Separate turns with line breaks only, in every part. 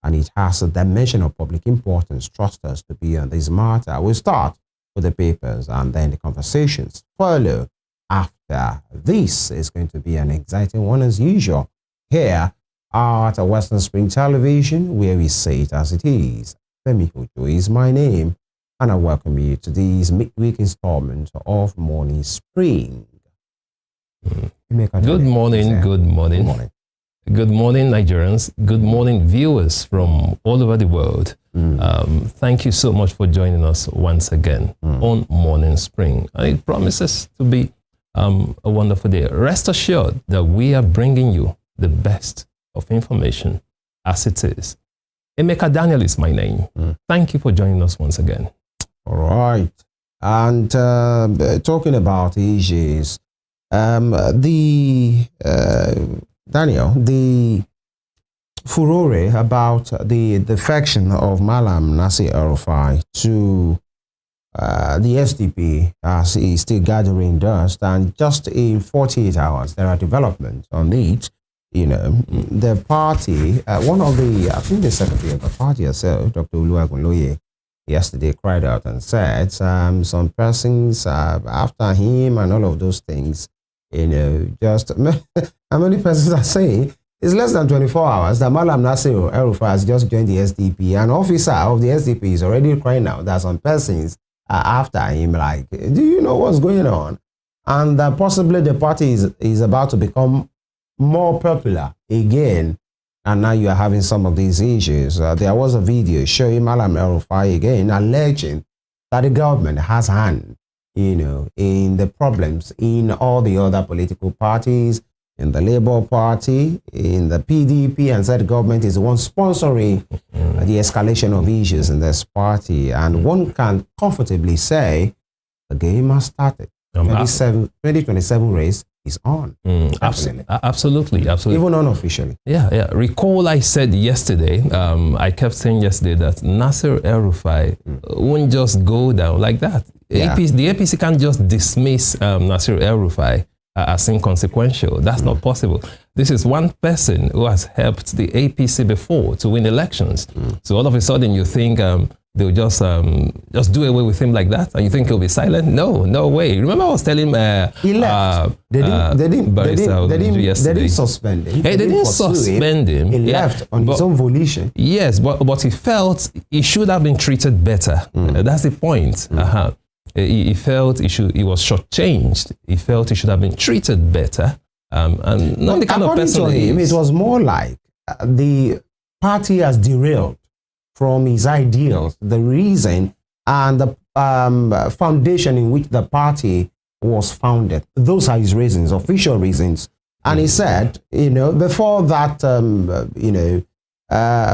and it has a dimension of public importance. Trust us to be on this matter. We'll start with the papers and then the conversations follow after. This is going to be an exciting one as usual here at Western Spring Television, where we say it as it is. Femi Ojo is my name, and I welcome you to this midweek installment of Morning Spring.
Good morning, good morning.
Good morning.
Good morning, Nigerians. Good morning, viewers from all over the world. Thank you so much for joining us once again on Morning Spring. And it promises to be a wonderful day. Rest assured that we are bringing you the best of information as it is. Emeka Daniel is my name. Thank you for joining us once again.
All right. And talking about issues, Daniel, the furore about the defection of Malam Nasir El-Rufai to the SDP as he is still gathering dust, and just in 48 hours there are developments on it. You know, the party, one of the, I think the secretary of the party herself, Dr. Oluwagunloye, yesterday cried out and said some persons after him and all of those things, you know, just how many persons are saying it's less than 24 hours that Malam Nasir El-Rufai has just joined the SDP. An officer of the SDP is already crying out that some persons are after him, like, do you know what's going on? And possibly the party is about to become more popular again, and now you are having some of these issues. There was a video showing Malam El-Rufai again alleging that the government has hand, you know, in the problems in all the other political parties, in the Labour Party, in the PDP, and said the government is the one sponsoring the escalation of issues in this party. And one can comfortably say the game has started. 2027 race is on.
Absolutely.
Even unofficially.
Yeah. Recall I said yesterday, I kept saying yesterday that Nasir El-Rufai won't just go down like that.
Yeah.
The APC can't just dismiss Nasir El-Rufai as inconsequential. That's not possible. This is one person who has helped the APC before to win elections. So all of a sudden you think they'll just do away with him like that, and you think he'll be silent? No way. Remember I was telling him
he left. They didn't suspend him.
Hey, they didn't suspend him.
He left on his own volition.
Yes, but he felt he should have been treated better. That's the point. He felt he was shortchanged. He felt he should have been treated better. And not the kind of person
he is. It was more like the party has derailed from his ideals, the reason and the foundation in which the party was founded. Those are his reasons, official reasons. And he said, you know, before that,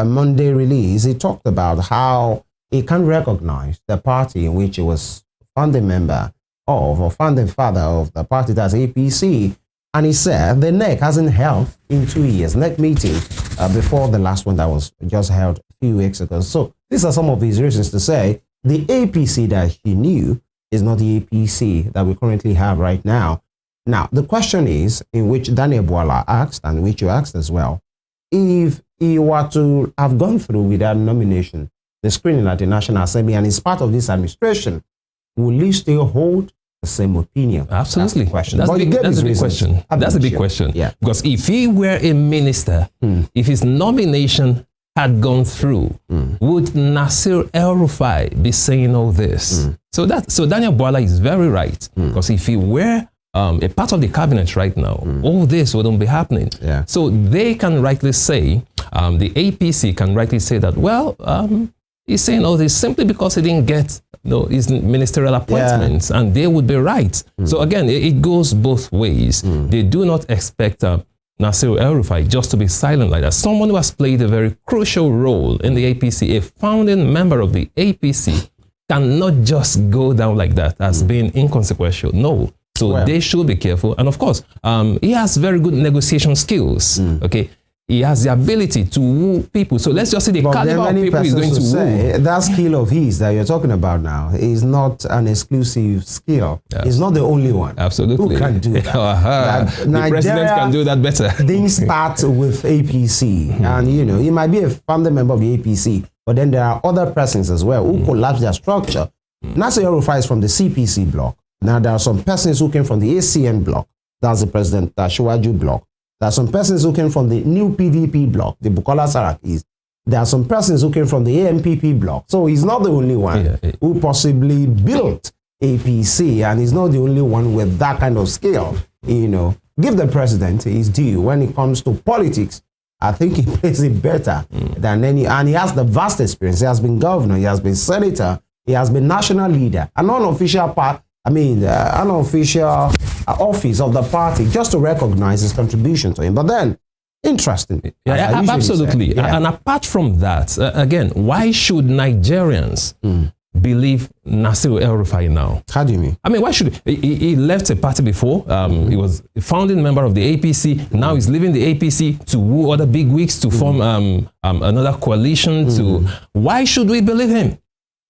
Monday release, he talked about how he can recognize the party in which he was founding member of, or founding father of the party, that's APC. And he said the NEC hasn't held in 2 years, NEC meeting before the last one that was just held a few weeks ago. So these are some of his reasons to say the APC that he knew is not the APC that we currently have right now. Now, the question is, in which Daniel Bwala asked, and which you asked as well, if he were to have gone through with that nomination, the screening at the National Assembly, and is part of this administration, will he still hold the same opinion?
Absolutely.
That's the question.
That's a big question. That's a big question.
Yeah.
Because if he were a minister, if his nomination had gone through, would Nasir El-Rufai be saying all this? So Daniel Bwala is very right. Because if he were a part of the cabinet right now, all this wouldn't be happening.
Yeah.
So they can rightly say, the APC can rightly say that, well, he's saying all this simply because he didn't get his ministerial appointments, and they would be right. So again, it goes both ways. They do not expect Nasir El-Rufai just to be silent like that. Someone who has played a very crucial role in the APC, a founding member of the APC, cannot just go down like that as being inconsequential. No. So they should be careful. And of course, he has very good negotiation skills. Okay. he has the ability to woo people. So let's just see the caliber of people he's going to woo.
That skill of his that you're talking about now is not an exclusive skill. Yes. He's not the only one.
Absolutely.
Who can do that?
The president can do that better.
Didn't start with APC. And, you know, he might be a founding member of the APC, but then there are other persons as well who collapsed their structure. Nasir El-Rufai is from the CPC block. Now, there are some persons who came from the ACN block. That's the President Shiwaju block. There are some persons who came from the new PDP block, the Bukola Sarakis. There are some persons who came from the AMPP block. So he's not the only one who possibly built APC, and he's not the only one with that kind of skill. You know, give the president his due when it comes to politics. I think he plays it better than any, and he has the vast experience. He has been governor, he has been senator, he has been national leader, an unofficial part. Unofficial office of the party, just to recognize his contribution to him. But then, interesting.
Yeah, absolutely. And apart from that, again, why should Nigerians believe Nasir El-Rufai now?
How do you mean?
I mean, why should he left a party before? He was a founding member of the APC. Now he's leaving the APC to woo other big wigs to form another coalition. Why should we believe him?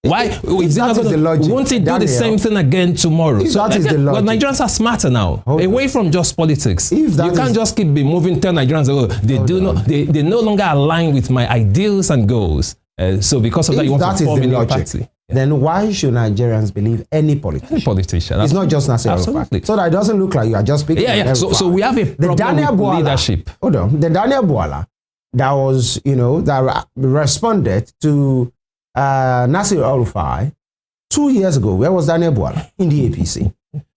Why? Won't he do the same thing again tomorrow? So
that is the logic.
But Nigerians are smarter now, away from just politics. You can't just keep moving, tell Nigerians, they no longer align with my ideals and goals. So because of that, you want to form a new party.
Then why should Nigerians believe any politician?
Any politician.
It's not just Nasir El-Rufai. So that it doesn't look like you are just speaking.
So we have a problem with leadership.
Hold on. The Daniel Bwala that was, that responded to Nasir El-Rufai 2 years ago. Where was Daniel Bwala? In the APC.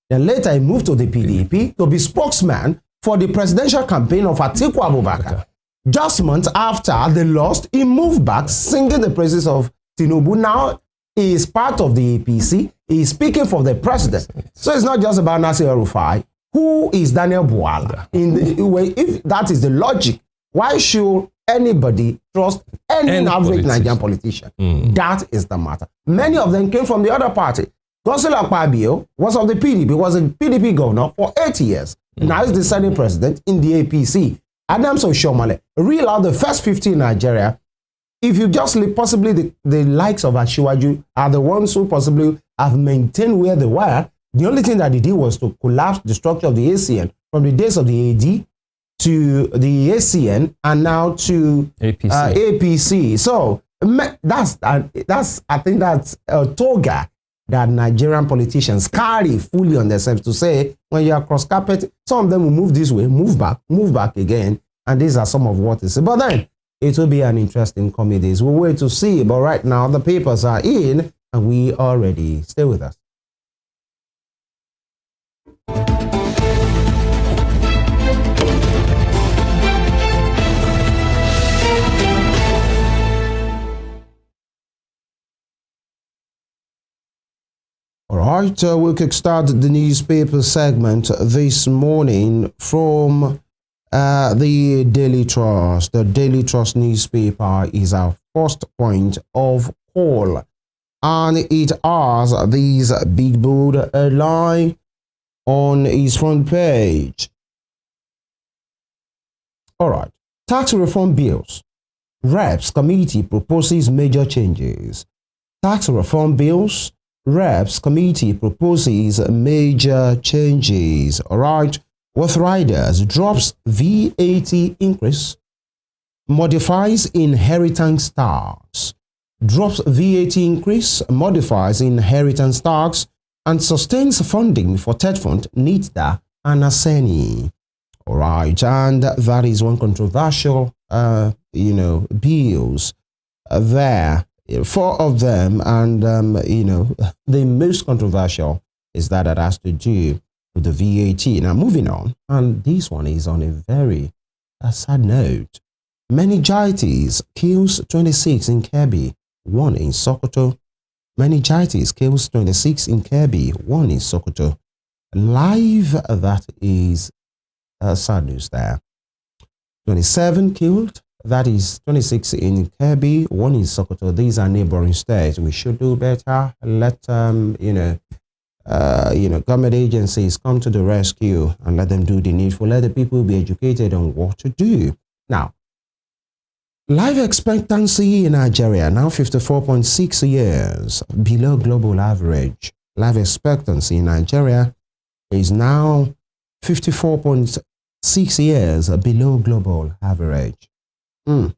Then later he moved to the PDP to be spokesman for the presidential campaign of Atiku Abubakar. Just months after they lost, he moved back singing the praises of Tinubu. Now he is part of the APC. He is speaking for the president. So it's not just about Nasir El-Rufai. Who is Daniel Bwala? If that is the logic, why should anybody trust any average Nigerian politician? That is the matter. Many of them came from the other party. Godswill Akpabio was of the PDP, was a PDP governor for 8 years. Now he's the Senate president in the APC. Adams Oshomale, reel out the first 50 in Nigeria. If you just possibly the likes of Ashiwaju are the ones who possibly have maintained where they were. The only thing that they did was to collapse the structure of the ACN from the days of the AD to the ACN and now to APC. So I think that's a toga that Nigerian politicians carry fully on themselves to say, when you are cross carpet, some of them will move this way, move back again. And these are some of what is. But then it will be an interesting comedy. We'll wait to see. But right now the papers are in and we are ready. Stay with us. All right, we'll kickstart the newspaper segment this morning from the Daily Trust. The Daily Trust newspaper is our first point of call, and it has these big bold line on its front page. All right, tax reform bills. Reps Committee proposes major changes. Tax reform bills. Reps Committee proposes major changes. All right. With riders drops VAT increase, modifies inheritance tax, drops VAT increase, modifies inheritance tax, and sustains funding for TED Fund, NITDA, and ASENI. All right. And that is one controversial, bills there. 4 of them, and the most controversial is that has to do with the VAT. Now moving on, and this one is on a very sad note. Meningitis kills 26 in Kebbi, 1 in Sokoto. Meningitis kills 26 in Kebbi, 1 in Sokoto. Live, that is sad news there. 27 killed. That is 26 in Kebbi, 1 in Sokoto. These are neighboring states. We should do better. Let government agencies come to the rescue and let them do the needful. Let the people be educated on what to do. Now, Life expectancy in Nigeria now 54.6 years, below global average. Life expectancy in Nigeria is now 54.6 years below global average. I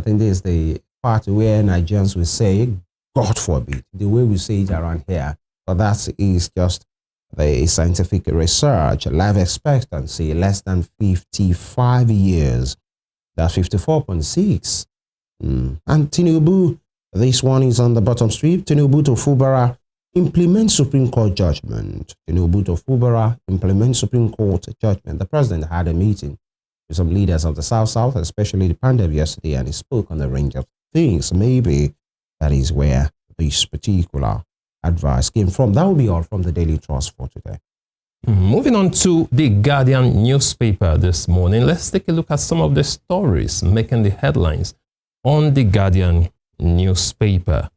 think this is the part where Nigerians will say, God forbid, the way we say it around here, but that is just the scientific research. Life expectancy less than 55 years. That's 54.6. And Tinubu, this one is on the bottom strip. Tinubu to Fubara implement Supreme Court judgment. Tinubu to Fubara implement Supreme Court judgment. The president had a meeting with some leaders of the South, especially the Pandev yesterday, and he spoke on a range of things. Maybe that is where this particular advice came from. That will be all from the Daily Trust for today.
Moving on to the Guardian newspaper this morning, let's take a look at some of the stories making the headlines on the Guardian newspaper.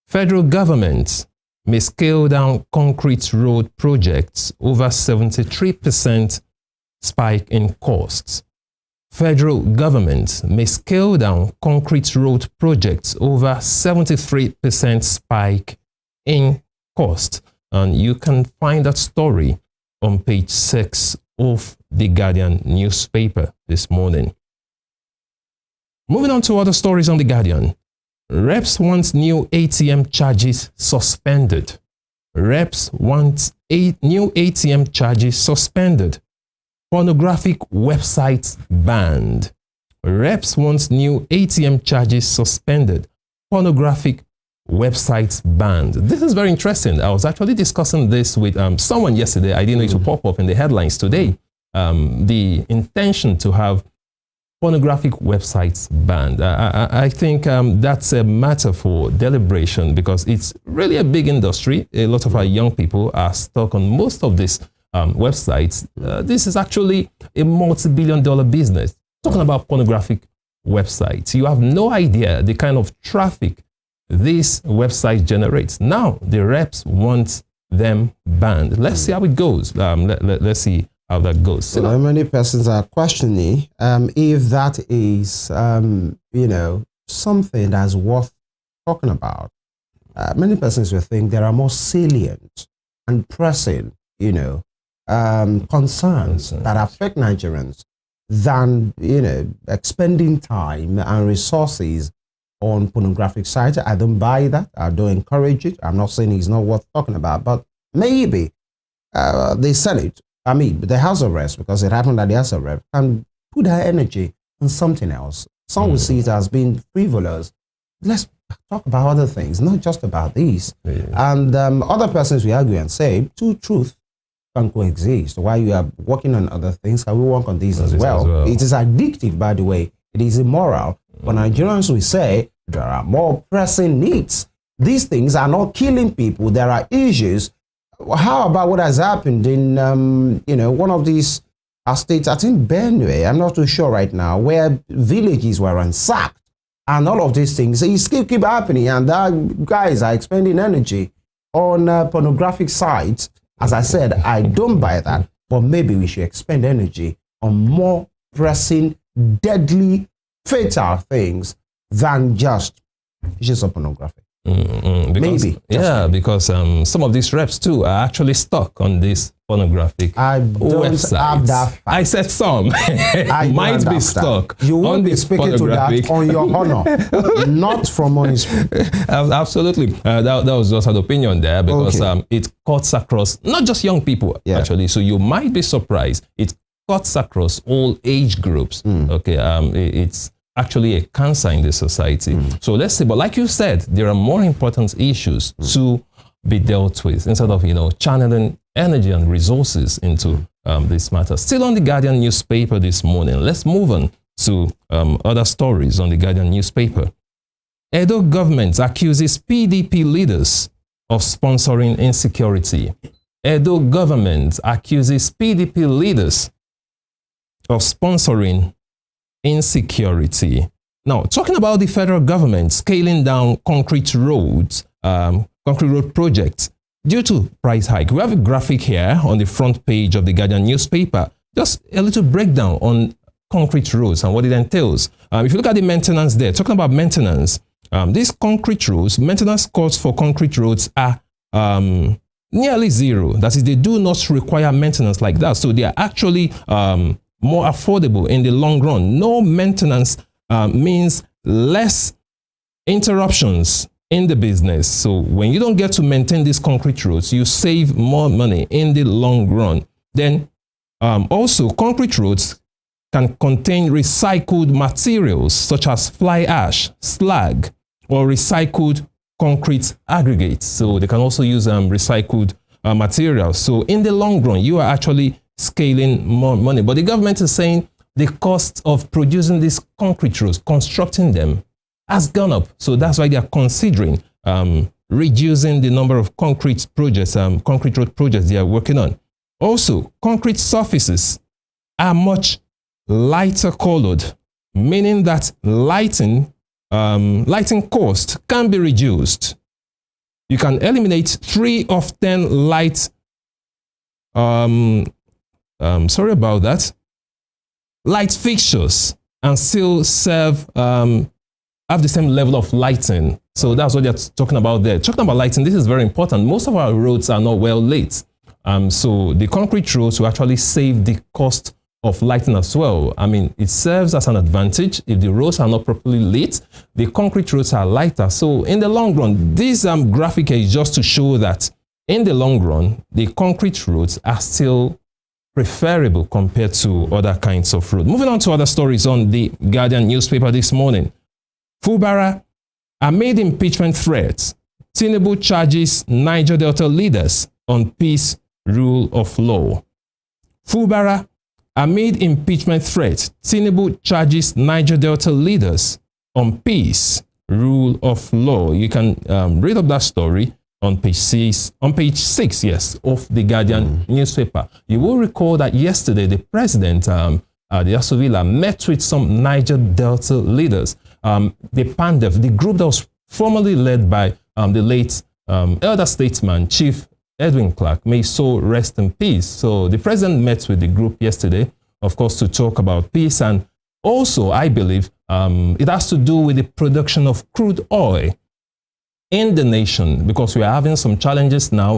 Federal government may scale down concrete road projects over 73% spike in costs. Federal government may scale down concrete road projects over 73% spike in cost. And you can find that story on page 6 of the Guardian newspaper this morning. Moving on to other stories on the Guardian. Reps want new ATM charges suspended. Reps want new ATM charges suspended. Pornographic websites banned. Reps want new ATM charges suspended. Pornographic websites banned. This is very interesting. I was actually discussing this with someone yesterday. I didn't know it would pop up in the headlines today. The intention to have pornographic websites banned. I think that's a matter for deliberation because it's really a big industry. A lot of our young people are stuck on most of these websites. This is actually a multi-billion-dollar business. Talking about pornographic websites, you have no idea the kind of traffic this website generates. Now, the reps want them banned. Let's see how it goes. Let's see how that goes.
So many persons are questioning if that is, you know, something that's worth talking about. Many persons will think there are more salient and pressing, you know, concerns that affect Nigerians than, you know, expending time and resources on pornographic sites. I don't buy that. I don't encourage it. I'm not saying it's not worth talking about, but maybe the Senate, I mean, the House of Reps, because it happened at the House of Reps, can put their energy on something else. Some will see it as being frivolous. Let's talk about other things, not just about these. And other persons will argue and say, two truths can coexist. While you are working on other things, can we work on these as well? It is addictive, by the way. It is immoral. But Nigerians will say there are more pressing needs. These things are not killing people. There are issues. How about what has happened in, you know, one of these states, I think Benue, I'm not too sure right now, where villages were ransacked and all of these things. It still keep happening, and that guys are expending energy on pornographic sites. As I said, I don't buy that, but maybe we should expend energy on more pressing, deadly, fatal things than just issues of pornography. Maybe.
Because some of these reps too are actually stuck on this pornographic website. I said some might be stuck.
You won't be speaking to that on your honor, not from on his.
Absolutely. That was just an opinion there because it cuts across not just young people actually. So you might be surprised. It cuts across all age groups. It's actually a cancer in the society. So let's see. But like you said, there are more important issues to be dealt with instead of, you know, channeling energy and resources into this matter. Still on the Guardian newspaper this morning, let's move on to other stories on the Guardian newspaper. Edo government accuses PDP leaders of sponsoring insecurity. Edo government accuses PDP leaders of sponsoring insecurity. Now, talking about the federal government scaling down concrete road projects due to price hike. We have a graphic here on the front page of the Guardian newspaper just a little breakdown on concrete roads and what it entails. If you look at the maintenance there, talking about maintenance, these concrete roads, maintenance costs for concrete roads are nearly zero. That is, they do not require maintenance like that. So they are actually more affordable in the long run. No maintenance means less interruptions in the business. So when you don't get to maintain these concrete roads, you save more money in the long run. Then also concrete roads can contain recycled materials such as fly ash, slag, or recycled concrete aggregates. So they can also use recycled materials. So in the long run, you are actually scaling more money. But the government is saying the cost of producing these concrete roads, constructing them, has gone up. So that's why they are considering reducing the number of concrete projects, concrete road projects they are working on. Also, concrete surfaces are much lighter colored, meaning that lighting cost can be reduced. You can eliminate 3 of 10 light, sorry about that, light fixtures and still serve, have the same level of lighting. So that's what they're talking about there. Talking about lighting, this is very important. Most of our roads are not well lit. So the concrete roads will actually save the cost of lighting as well. I mean, it serves as an advantage. If the roads are not properly lit, the concrete roads are lighter. So in the long run, this graphic is just to show that in the long run, the concrete roads are still preferable compared to other kinds of roads. Moving on to other stories on the Guardian newspaper this morning. Fubara amid impeachment threats, Tinubu charges Niger Delta leaders on peace, rule of law. Fubara amid impeachment threats, Tinubu charges Niger Delta leaders on peace, rule of law. You can read up that story on page 6, yes, of the Guardian newspaper. You will recall that yesterday the president, the Asovila, met with some Niger Delta leaders. The PANDEF, the group that was formerly led by the late elder statesman, Chief Edwin Clark, may so rest in peace. So the president met with the group yesterday, of course, to talk about peace. And also, I believe, it has to do with the production of crude oil in the nation, because we are having some challenges now.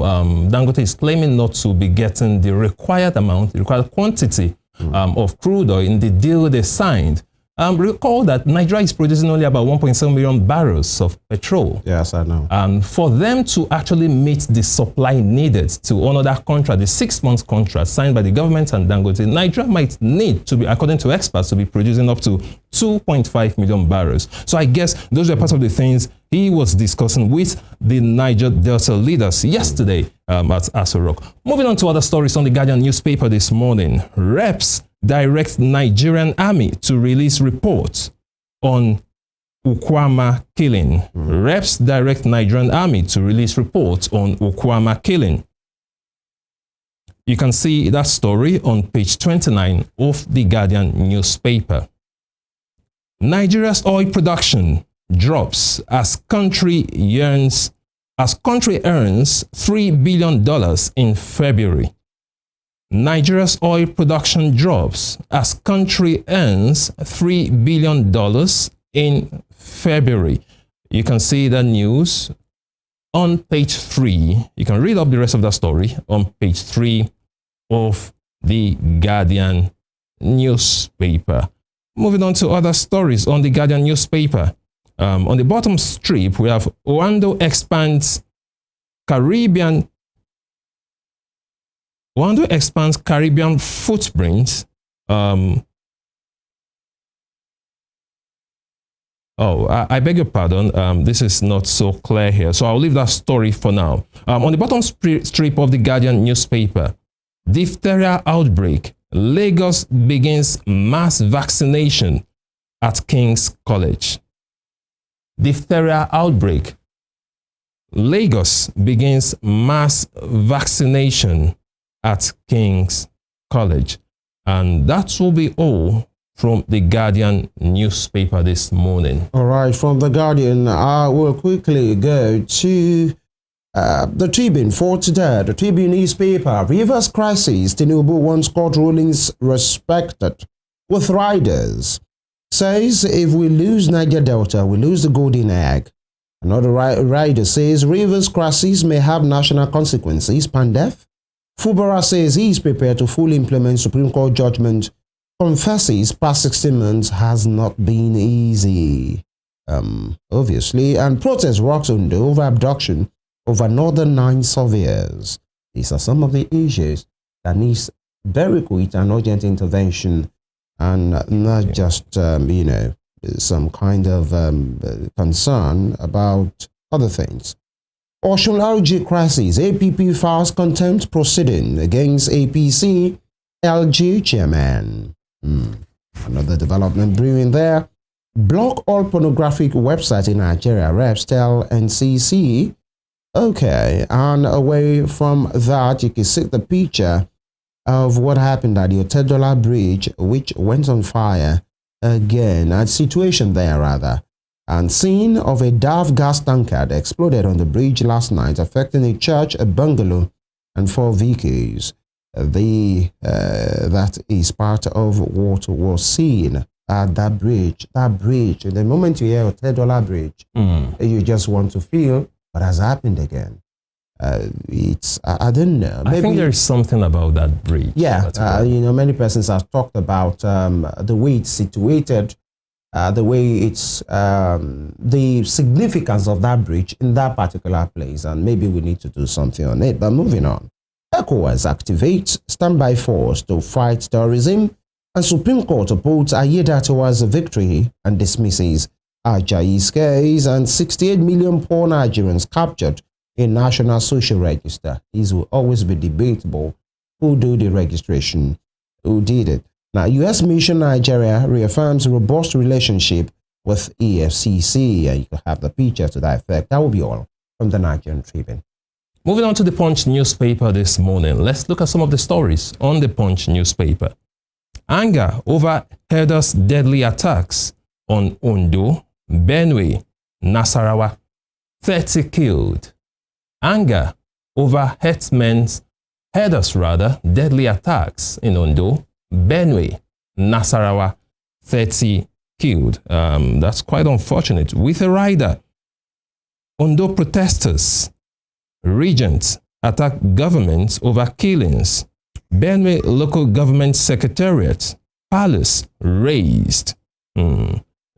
Dangote is claiming not to be getting the required amount, the required quantity of crude oil in the deal they signed. Recall that Nigeria is producing only about 1.7 million barrels of petrol.
Yes, I know.
And for them to actually meet the supply needed to honor that contract, the 6-month contract signed by the government and Dangote, Nigeria might need to be, according to experts, to be producing up to 2.5 million barrels. So I guess those were part of the things he was discussing with the Niger Delta leaders yesterday at Aso Rock. Moving on to other stories on the Guardian newspaper this morning. Reps direct Nigerian army to release reports on Ukwama killing. Reps direct Nigerian army to release reports on Ukwama killing. You can see that story on page 29 of the Guardian newspaper. Nigeria's oil production drops as country earns $3 billion in February. Nigeria's oil production drops as country earns $3 billion in February. You can see the news on page 3. You can read up the rest of the story on page 3 of the Guardian newspaper. Moving on to other stories on the Guardian newspaper. On the bottom strip, we have Oando expands Caribbean footprint. I beg your pardon. This is not so clear here. So I'll leave that story for now. On the bottom strip of the Guardian newspaper, diphtheria outbreak. Lagos begins mass vaccination at King's College. Diphtheria outbreak. Lagos begins mass vaccination at King's College. And that will be all from the Guardian newspaper this morning.
All right, from the Guardian, I will quickly go to The Tribune for today, the Tribune newspaper, Rivers crisis, Tinubu wants court rulings respected with riders. Says if we lose Niger Delta, we lose the golden egg. Another rider says Rivers crisis may have national consequences. Pandef. Fubara says he is prepared to fully implement Supreme Court judgment. Confesses past 16 months has not been easy. Obviously. And protest rocks on over abduction over Northern 9 surveyors. These are some of the issues that needs very quick and urgent intervention, and not just, you know, some kind of concern about other things. Osun LG crisis. APP files contempt proceeding against APC LG chairman. Another development brewing there. Block all pornographic websites in Nigeria. Reps tell NCC. Okay, and away from that, you can see the picture of what happened at the $10 bridge, which went on fire again. A situation there, rather. And scene of a DAF gas tanker that exploded on the bridge last night, affecting a church, a bungalow, and 4 vehicles. That is part of what was seen at that bridge. That bridge, the moment you hear a $10 bridge, you just want to feel what has happened again. I don't know. Maybe,
I think there is something about that bridge.
Yeah, you know, many persons have talked about the way it's situated, the way it's, the significance of that bridge in that particular place, and maybe we need to do something on it. But moving on. ECOWAS activates standby force to fight terrorism, and Supreme Court upholds Ayedatiwa's victory and dismisses Ajayi's case, and 68 million poor Nigerians captured in National Social Register. These will always be debatable. Who do the registration? Who did it? Now, U.S. Mission Nigeria reaffirms robust relationship with EFCC. And you can have the picture to that effect. That will be all from the Nigerian Tribune.
Moving on to the Punch newspaper this morning. Let's look at some of the stories on the Punch newspaper. Anger over herders' deadly attacks on Ondo, Benue, Nasarawa. 30 killed. Anger over herders' deadly attacks in Ondo, Benue, Nasarawa. 30 killed. That's quite unfortunate. With a rider, Ondo protesters, regents attack government over killings. Benue local government secretariat, palace razed.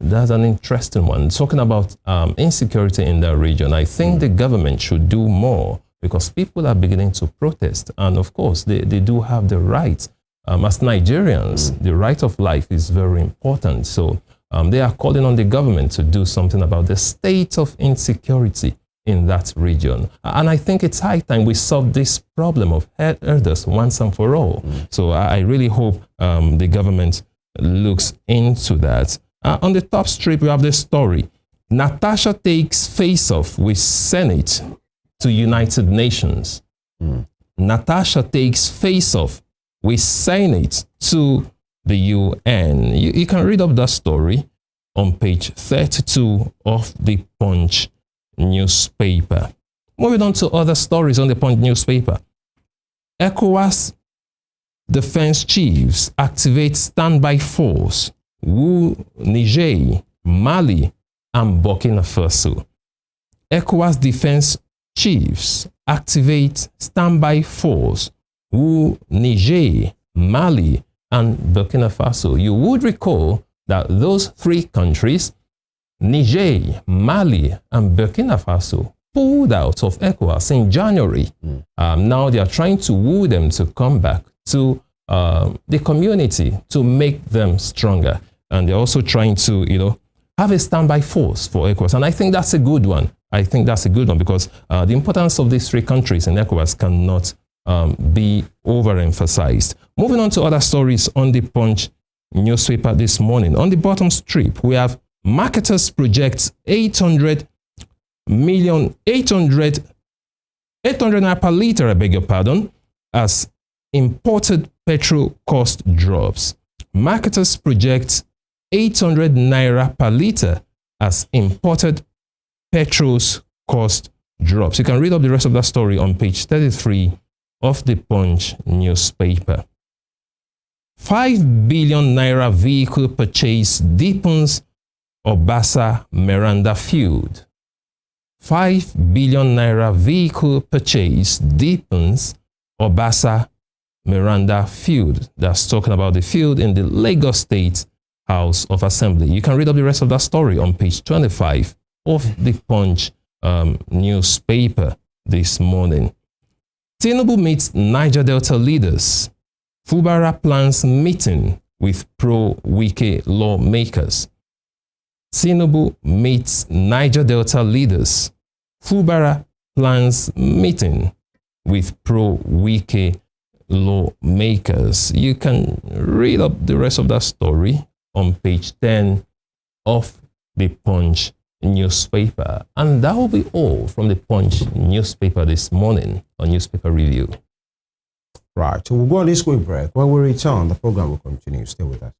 That's an interesting one. Talking about insecurity in that region, I think the government should do more, because people are beginning to protest. And of course, they do have the right. As Nigerians, the right of life is very important. So they are calling on the government to do something about the state of insecurity in that region. And I think it's high time we solve this problem of herders once and for all. So I really hope the government looks into that. On the top strip, we have this story. Natasha takes face-off with Senate to United Nations. Natasha takes face-off with Senate to the UN. You can read up that story on page 32 of the Punch newspaper. Moving on to other stories on the Punch newspaper. ECOWAS defense chiefs activate standby force. Niger, Mali, and Burkina Faso. ECOWAS defense chiefs activate standby force. Niger, Mali, and Burkina Faso. You would recall that those 3 countries, Niger, Mali, and Burkina Faso, pulled out of ECOWAS in January. Now they are trying to woo them to come back to the community to make them stronger. And they're also trying to, you know, have a standby force for ECOWAS. And I think that's a good one. I think that's a good one, because the importance of these 3 countries in ECOWAS cannot be overemphasized. Moving on to other stories on the Punch newspaper this morning. On the bottom strip, we have marketers project 800 naira per liter, I beg your pardon, as imported petrol cost drops. Marketers project 800 naira per liter as imported petrol's cost drops. You can read up the rest of that story on page 33 of the Punch newspaper. 5 billion naira vehicle purchase deepens Obasa-Meranda feud. 5 billion naira vehicle purchase deepens Obasa-Meranda feud. That's talking about the feud in the Lagos State House of Assembly. You can read up the rest of that story on page 25 of the Punch newspaper this morning. Tinubu meets Niger Delta leaders. Fubara plans meeting with pro-Wike lawmakers. Tinubu meets Niger Delta leaders. Fubara plans meeting with pro-Wike lawmakers. You can read up the rest of that story on page 10 of the Punch newspaper. And that will be all from the Punch newspaper this morning on Newspaper Review.
Right, so we'll go on this quick break. When we return, the program will continue. Stay with us.